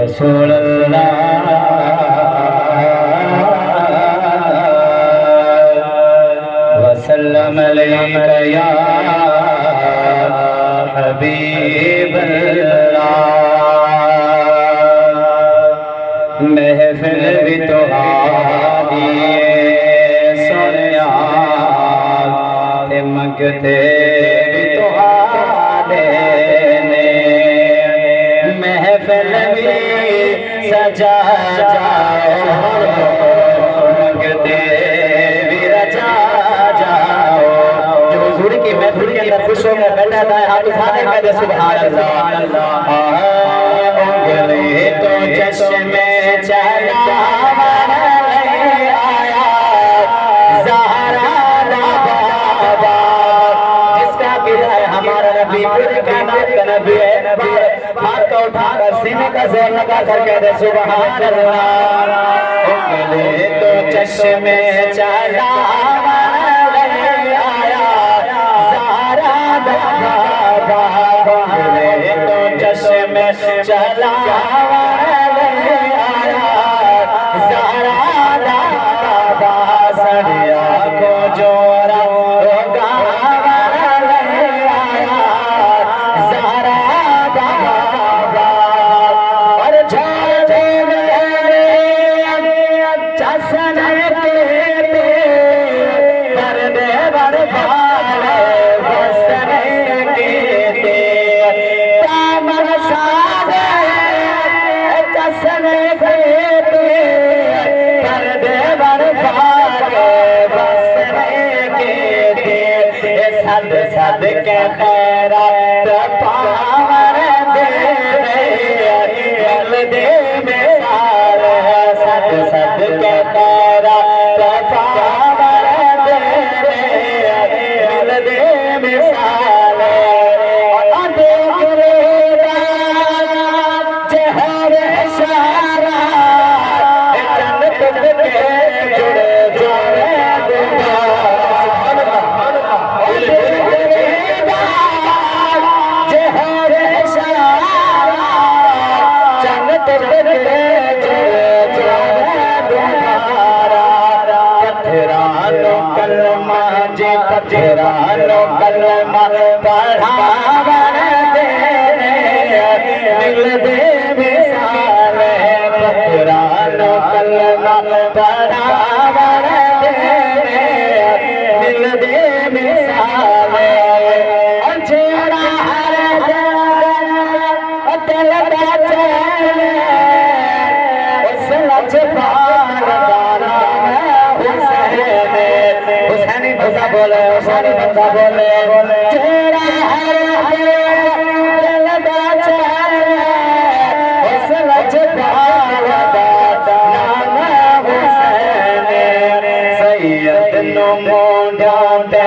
रसूल अल्लाह वसल्लम अलैका या हबीब अल्लाह। महफिल भी तो सोनिया मंगते भी तो देने महफिल भी सजा जाओ मंगते भी रचा जाओ। जो हुजूर की महफिल के अंदर खुश होकर बैठा था हाथ उठाने का दे सुभान अल्लाह। उंगली तो चश्मे चला पूरे कायनात का नबी है। हाथ का उठाकर सीने का जोर लगा कर कह दे सुभान अल्लाह। उंगली तो चश्मे चला आया सारा बाबा। उंगली तो चश्मे चला आया सारा बाबा। सड़िया को जोरा सद के खैरात पावर दे दे मिसाल है। सद सद के खैरात पावर दे दे मिसाल देख लेगा जहर सारा जन्नत के जुड़े जुड़े पथरानो कलमा पढ़ावन दे दिल दे मिसाल। पथरानो कलमा पढ़ावन दे दिल दे मिसाल। अंधेरा हर दिल का चैन उस लजपाल दाना हुसैनी बंदा बोले हुसैनी बंदा बोले तेरा है दिल का चैन उस लजपाल नाम हुसैन। सैयद नो मोंढा ते